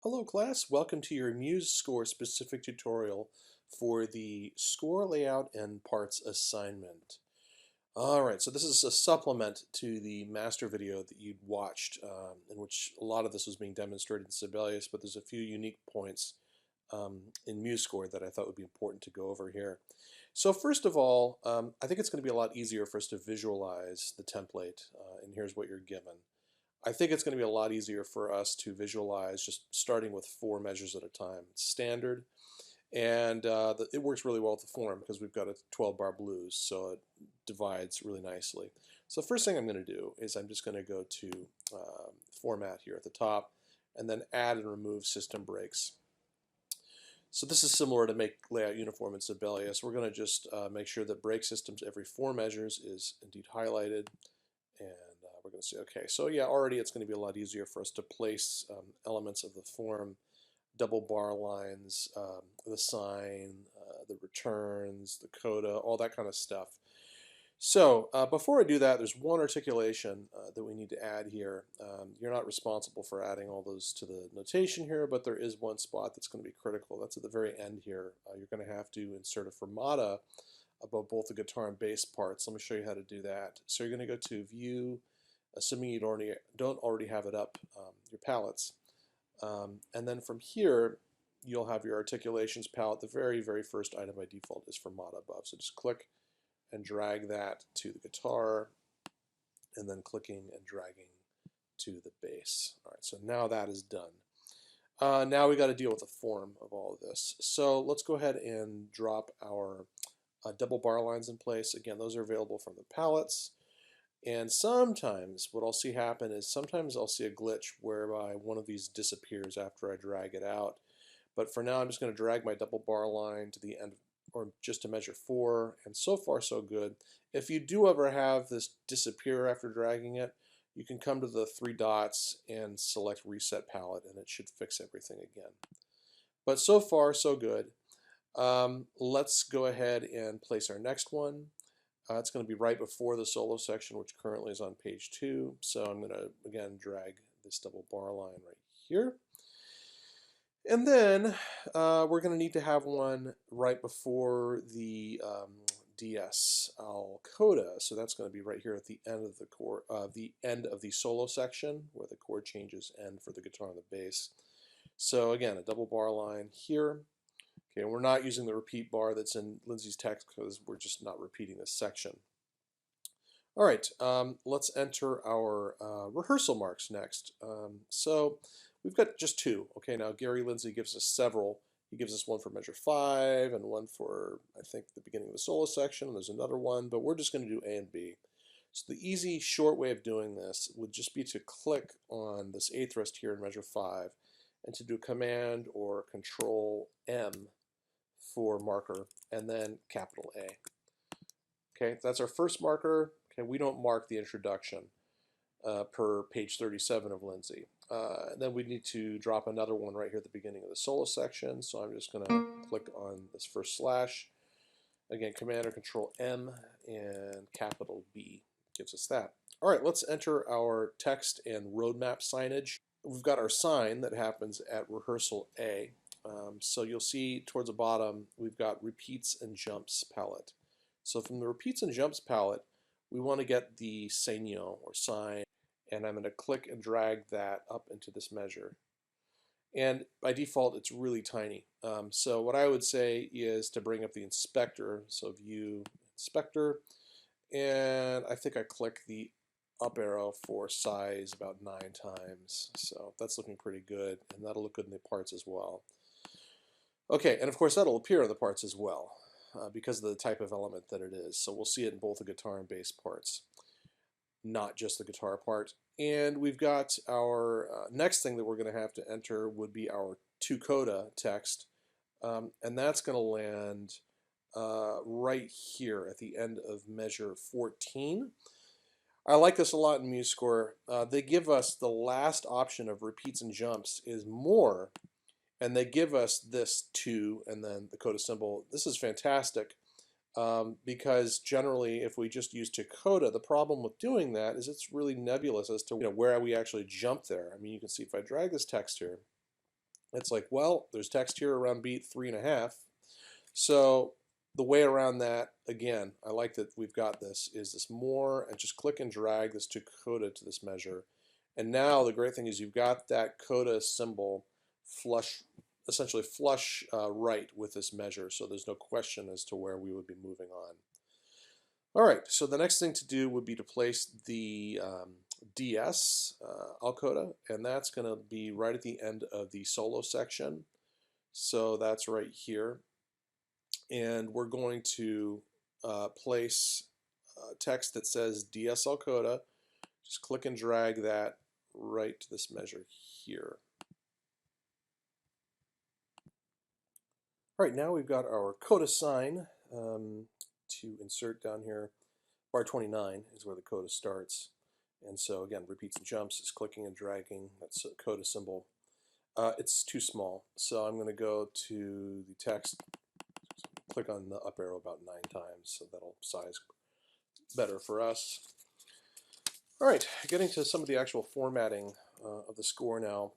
Hello class, welcome to your MuseScore specific tutorial for the score layout and parts assignment. Alright, so this is a supplement to the master video that you'd watched in which a lot of this was being demonstrated in Sibelius, but there's a few unique points in MuseScore that I thought would be important to go over here. So first of all, I think it's going to be a lot easier for us to visualize the template, and here's what you're given. I think it's going to be a lot easier for us to visualize just starting with 4 measures at a time. It's standard, and it works really well with the form because we've got a 12-bar blues, so it divides really nicely. So the first thing I'm going to do is I'm just going to go to Format here at the top, and then Add and Remove System Breaks. So this is similar to Make Layout Uniform in Sibelius. We're going to just make sure that break systems every 4 measures is indeed highlighted, and we're going to say, okay, so yeah, already it's going to be a lot easier for us to place elements of the form, double bar lines, the sign, the returns, the coda, all that kind of stuff. So before I do that, there's one articulation that we need to add here. You're not responsible for adding all those to the notation here, but there is one spot that's going to be critical. That's at the very end here. You're going to have to insert a fermata above both the guitar and bass parts. Let me show you how to do that. So you're going to go to View, assuming you don't already have it up, your palettes. And then from here, you'll have your articulations palette. The very, very first item by default is fermata above. So just click and drag that to the guitar, and then clicking and dragging to the bass. All right, so now that is done. Now we got to deal with the form of all of this. So let's go ahead and drop our double bar lines in place. Again, those are available from the palettes. And sometimes what I'll see happen is sometimes I'll see a glitch whereby one of these disappears after I drag it out. But for now, I'm just going to drag my double bar line to the end, or just to measure 4, and so far so good. If you do ever have this disappear after dragging it, you can come to the 3 dots and select Reset Palette, and it should fix everything again. But so far so good. Let's go ahead and place our next one. It's going to be right before the solo section, which currently is on page 2. So I'm going to, again, drag this double bar line right here. And then we're going to need to have one right before the DS Coda. So that's going to be right here at the end of the end of the solo section, where the chord changes end for the guitar and the bass. So again, a double bar line here. Okay, we're not using the repeat bar that's in Lindsay's text because we're just not repeating this section. All right, let's enter our rehearsal marks next. So we've got just 2. Okay, now Gary Lindsay gives us several. He gives us one for measure 5 and one for, I think, the beginning of the solo section. There's another one, but we're just going to do A and B. So the easy, short way of doing this would just be to click on this 8th rest here in measure 5 and to do Command or Control M for marker, and then capital A. Okay, that's our first marker. Okay, we don't mark the introduction per page 37 of Lindsay. And then we need to drop another one right here at the beginning of the solo section. So I'm just going to click on this first slash. Again, Command or Control M and capital B gives us that. All right, let's enter our text and roadmap signage. We've got our sign that happens at rehearsal A. So you'll see towards the bottom, we've got repeats and jumps palette. So from the repeats and jumps palette, we want to get the segno or sign, and I'm going to click and drag that up into this measure. And by default, it's really tiny. So what I would say is to bring up the inspector, so View, Inspector, and I think I click the up arrow for size about 9 times. So that's looking pretty good, and that'll look good in the parts as well. Okay, and of course that'll appear in the parts as well because of the type of element that it is. So we'll see it in both the guitar and bass parts, not just the guitar part. And we've got our next thing that we're going to have to enter would be our to Coda text, and that's going to land right here at the end of measure 14. I like this a lot in MuseScore. They give us the last option of repeats and jumps is more, and they give us this 2 and then the Coda symbol. This is fantastic because generally if we just use to Coda, the problem with doing that is it's really nebulous as to where we actually jump there. I mean, you can see if I drag this text here, It's like, well, there's text here around beat 3.5. So the way around that, again, I like that we've got this, is this more, and just click and drag this to Coda to this measure. And now the great thing is you've got that Coda symbol flush, essentially flush right with this measure, so there's no question as to where we would be moving on. All right, so the next thing to do would be to place the DS al Coda, and that's going to be right at the end of the solo section. So that's right here. And we're going to place text that says DS al Coda. Just click and drag that right to this measure here. All right, now we've got our Coda sign to insert down here. Bar 29 is where the Coda starts. And so again, repeats and jumps is clicking and dragging. That's a Coda symbol. It's too small, so I'm going to go to the text, click on the up arrow about 9 times, so that'll size better for us. All right, getting to some of the actual formatting of the score now.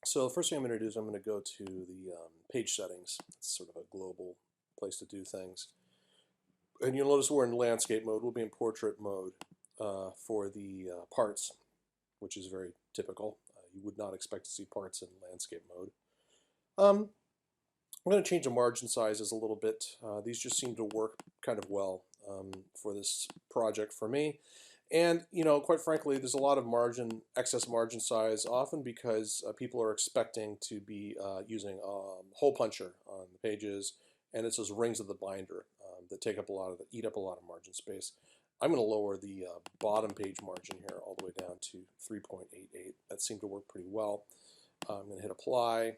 So the first thing I'm going to do is I'm going to go to the page settings. It's sort of a global place to do things. And you'll notice we're in landscape mode. We'll be in portrait mode for the parts, which is very typical. You would not expect to see parts in landscape mode. I'm going to change the margin sizes a little bit. These just seem to work kind of well for this project for me. And, you know, quite frankly, there's a lot of excess margin size, often because people are expecting to be using a hole puncher on the pages, and it's those rings of the binder that eat up a lot of margin space. I'm going to lower the bottom page margin here all the way down to 3.88. That seemed to work pretty well. I'm going to hit apply.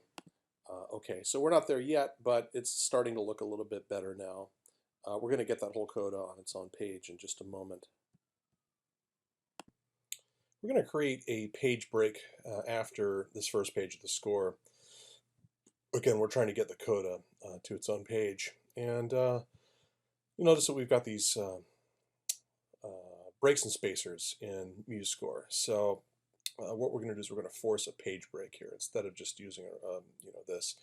Okay, so we're not there yet, but it's starting to look a little bit better now. We're going to get that whole Coda on its own page in just a moment. We're going to create a page break after this first page of the score. Again, we're trying to get the Coda to its own page. And you notice that we've got these breaks and spacers in MuseScore. So what we're going to do is we're going to force a page break here instead of just using this.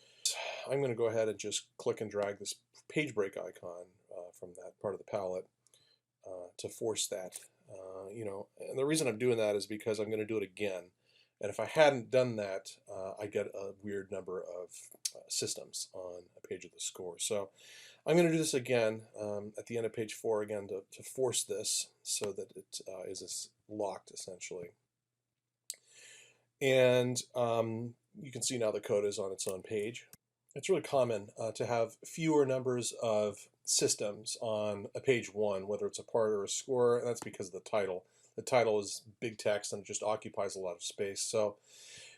I'm going to go ahead and just click and drag this page break icon from that part of the palette to force that. And the reason I'm doing that is because I'm going to do it again. And if I hadn't done that, I get a weird number of systems on a page of the score. So I'm going to do this again at the end of page 4 again to force this so that it is locked essentially. And you can see now the Coda is on its own page. It's really common to have fewer numbers of systems on a page 1, whether it's a part or a score, and that's because of the title. The title is big text and it just occupies a lot of space. So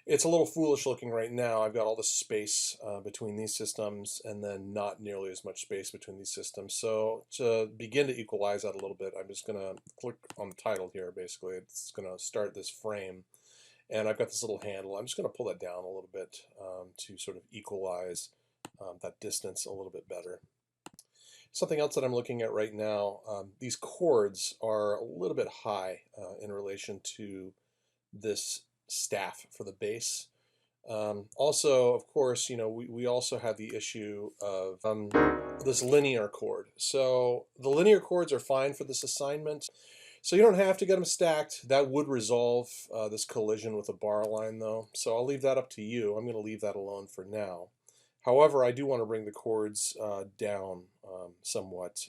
it's a little foolish looking right now. I've got all this space between these systems and then not nearly as much space between these systems. So to begin to equalize that a little bit, I'm just going to click on the title here basically. It's going to start this frame. And I've got this little handle. I'm just going to pull that down a little bit to sort of equalize that distance a little bit better. Something else that I'm looking at right now, these chords are a little bit high in relation to this staff for the bass. Also, of course, we also have the issue of this linear chord. So the linear chords are fine for this assignment. So you don't have to get them stacked. That would resolve this collision with a bar line though. So I'll leave that up to you. I'm going to leave that alone for now. However, I do want to bring the chords down somewhat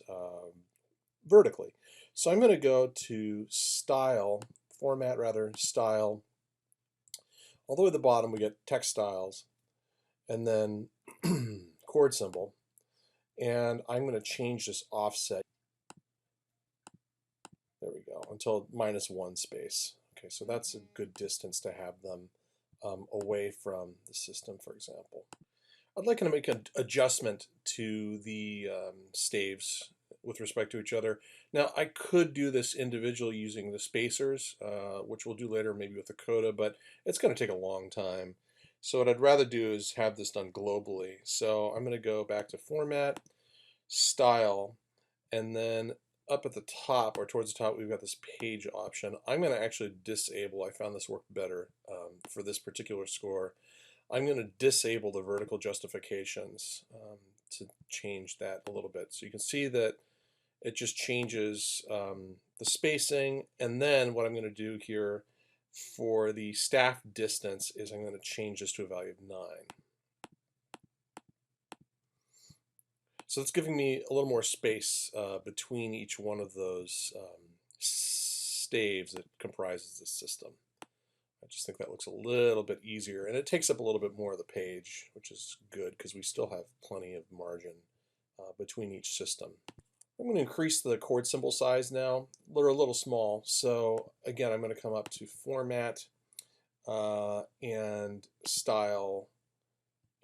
vertically. So I'm going to go to Style, Format rather, Style. All the way at the bottom we get Text Styles, and then chord symbol. And I'm going to change this offset. There we go, until -1 space. Okay, so that's a good distance to have them away from the system, for example. I'd like to make an adjustment to the staves with respect to each other. Now, I could do this individually using the spacers, which we'll do later maybe with the Coda, but it's going to take a long time. So what I'd rather do is have this done globally. So I'm going to go back to Format, Style, and then up at the top, or towards the top, we've got this page option. I'm going to actually disable, I found this worked better for this particular score. I'm going to disable the vertical justifications to change that a little bit. So you can see that it just changes the spacing, and then what I'm going to do here for the staff distance is I'm going to change this to a value of 9. So it's giving me a little more space between each one of those staves that comprises the system. I just think that looks a little bit easier, and it takes up a little bit more of the page, which is good because we still have plenty of margin between each system. I'm going to increase the chord symbol size now. They're a little small, so again I'm going to come up to Format and Style,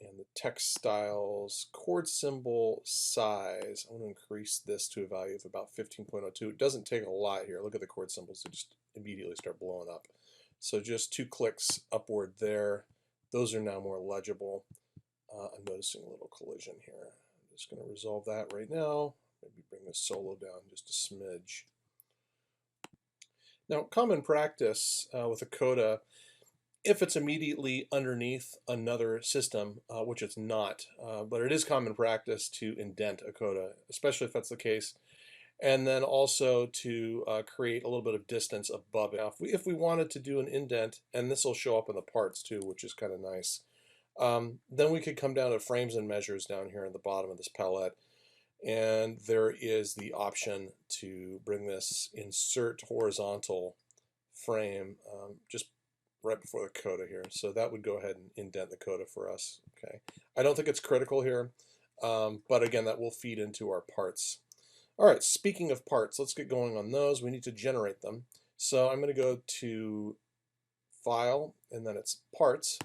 and the text styles chord symbol size. I'm going to increase this to a value of about 15.02. It doesn't take a lot here. Look at the chord symbols; they just immediately start blowing up. So just 2 clicks upward there. Those are now more legible. I'm noticing a little collision here. I'm just going to resolve that right now. Maybe bring the solo down just a smidge. Now, common practice with a coda, if it's immediately underneath another system, which it's not, but it is common practice to indent a coda, especially if that's the case, and then also to create a little bit of distance above it. Now, if we wanted to do an indent, and this will show up in the parts too, which is kind of nice, then we could come down to frames and measures down here at the bottom of this palette, and there is the option to bring this insert horizontal frame just right before the coda here. So that would go ahead and indent the coda for us. Okay, I don't think it's critical here, but again, that will feed into our parts. All right, speaking of parts, let's get going on those. We need to generate them. So I'm going to go to File, and then it's Parts,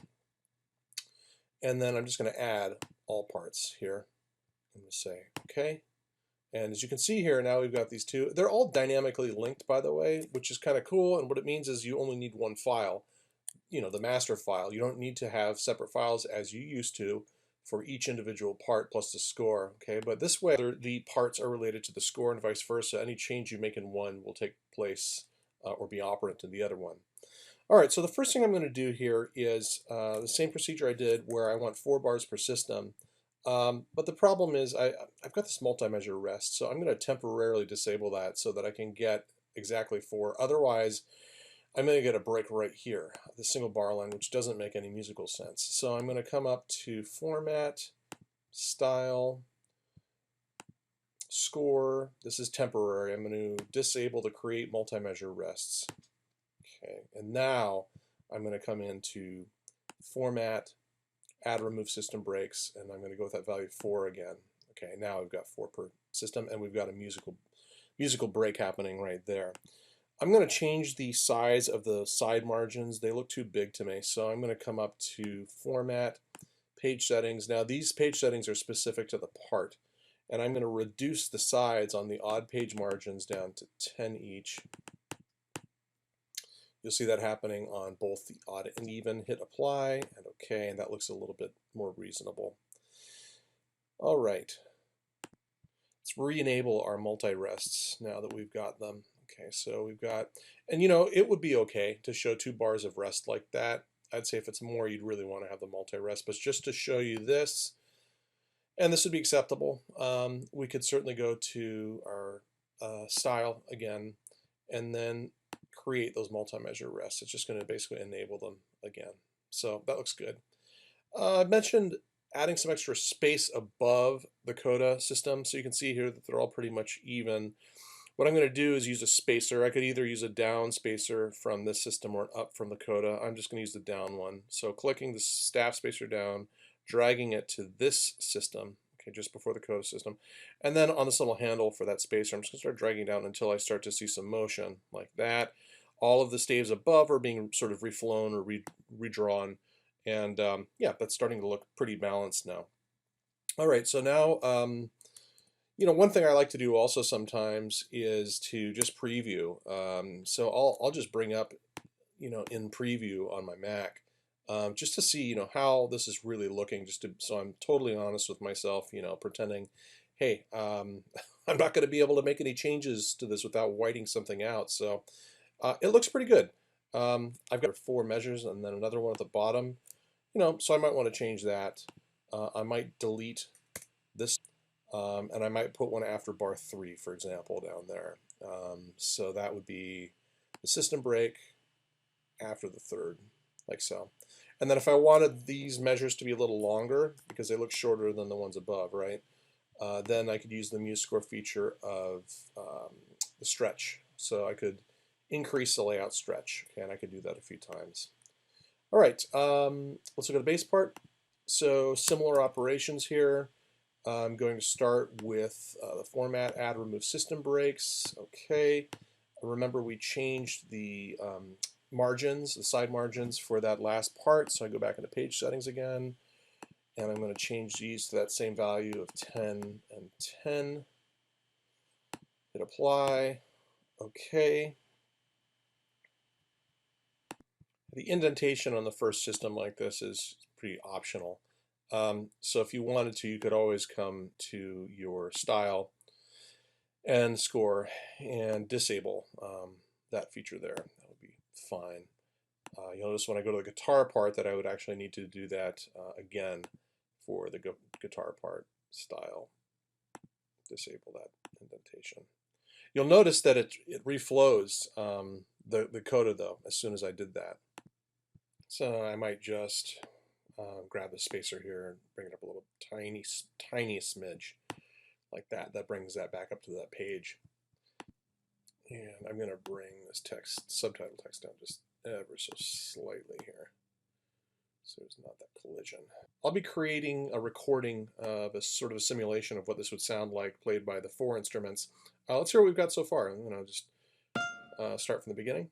and then I'm just going to add all parts here. I'm going to say OK. And as you can see here, now we've got these two. They're all dynamically linked, by the way, which is kind of cool. And what it means is you only need one file, the master file. You don't need to have separate files as you used to for each individual part plus the score. Okay, but this way the parts are related to the score and vice versa. Any change you make in one will take place or be operant in the other one. All right, so the first thing I'm going to do here is the same procedure I did where I want 4 bars per system. But the problem is I've got this multi-measure rest, so I'm going to temporarily disable that so that I can get exactly 4. Otherwise, I'm going to get a break right here, the single bar line, which doesn't make any musical sense. So I'm going to come up to Format, Style, Score. This is temporary. I'm going to disable the Create Multi-Measure Rests. Okay, and now I'm going to come into Format, Add Remove System Breaks, and I'm going to go with that value 4 again. Okay, now we've got 4 per system, and we've got a musical break happening right there. I'm going to change the size of the side margins. They look too big to me, so I'm going to come up to Format, Page Settings. Now these page settings are specific to the part, and I'm going to reduce the sides on the odd page margins down to 10 each. You'll see that happening on both the odd and even. Hit Apply and OK, and that looks a little bit more reasonable. All right, let's re-enable our multi-rests now that we've got them. Okay, so we've got, and it would be okay to show 2 bars of rest like that. I'd say if it's more, you'd really want to have the multi-rest, but just to show you this, and this would be acceptable, we could certainly go to our style again, and then create those multi-measure rests. It's just going to basically enable them again. So that looks good. I mentioned adding some extra space above the coda system, so you can see here that they're all pretty much even. What I'm going to do is use a spacer. I could either use a down spacer from this system or an up from the coda. I'm just going to use the down one. So clicking the staff spacer down, dragging it to this system, okay, just before the coda system, and then on this little handle for that spacer, I'm just going to start dragging down until I start to see some motion like that. All of the staves above are being sort of reflown or redrawn, and yeah, that's starting to look pretty balanced now. All right, so now one thing I like to do also sometimes is to just preview. So I'll just bring up in preview on my Mac just to see how this is really looking, so I'm totally honest with myself, pretending, hey, I'm not going to be able to make any changes to this without whiting something out. So it looks pretty good. I've got 4 measures and then another one at the bottom. So I might want to change that. I might delete this, and I might put one after bar 3, for example, down there. So that would be the system break after the third, like so. And then if I wanted these measures to be a little longer, because they look shorter than the ones above, right? Then I could use the MuseScore feature of the stretch. So I could increase the layout stretch, okay, and I could do that a few times. All right, let's look at the bass part. So similar operations here. I'm going to start with the format, add, remove system breaks. Okay. Remember we changed the margins, the side margins for that last part. So I go back into page settings again, and I'm going to change these to that same value of 10 and 10. Hit apply. Okay. The indentation on the first system like this is pretty optional. So if you wanted to, you could always come to your style and score and disable that feature there. That would be fine. You'll notice when I go to the guitar part that I would actually need to do that again for the guitar part style. Disable that indentation. You'll notice that it reflows the Coda though as soon as I did that. So I might just grab the spacer here and bring it up a little tiny smidge like that. That brings that back up to that page. And I'm going to bring this subtitle text down just ever so slightly here, so there's not that collision. I'll be creating a recording of a sort of a simulation of what this would sound like played by the 4 instruments. Let's hear what we've got so far. I'm going to just start from the beginning.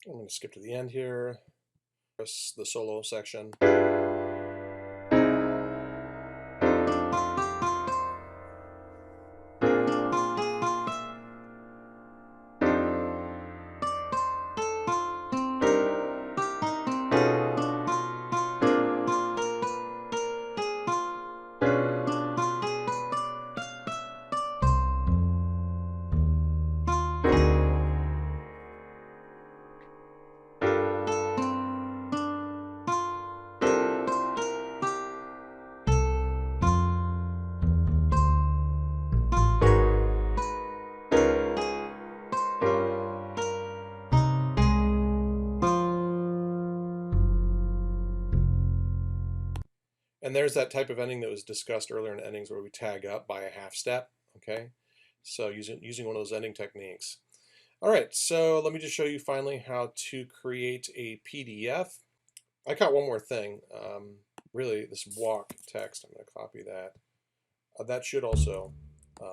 I'm going to skip to the end here. Press the solo section. And there's that type of ending that was discussed earlier in endings where we tag up by a half step. Okay, so using one of those ending techniques. All right, so let me just show you finally how to create a PDF. I got one more thing. Really, this walk text, I'm going to copy that. That should also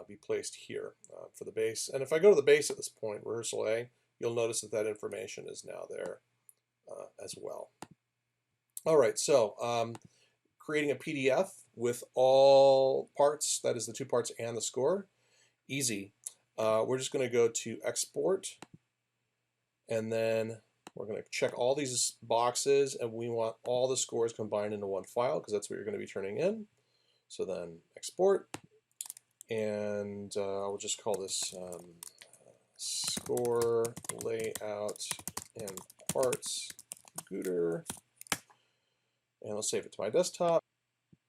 be placed here for the bass. And if I go to the bass at this point, rehearsal A, you'll notice that that information is now there as well. All right, so creating a PDF with all parts, that is the 2 parts and the score, easy. We're just going to go to export, and then we're going to check all these boxes, and we want all the scores combined into one file because that's what you're going to be turning in. So then export, and I'll just call this score layout and parts computer, and let's save it to my desktop.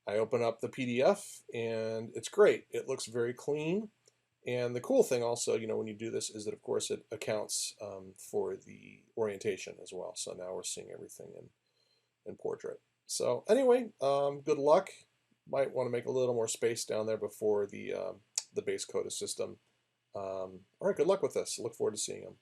I open up the PDF and it's great. It looks very clean. And the cool thing also, when you do this is that of course it accounts for the orientation as well. So now we're seeing everything in portrait. So anyway, good luck. Might want to make a little more space down there before the base Coda system All right, good luck with this. Look forward to seeing them.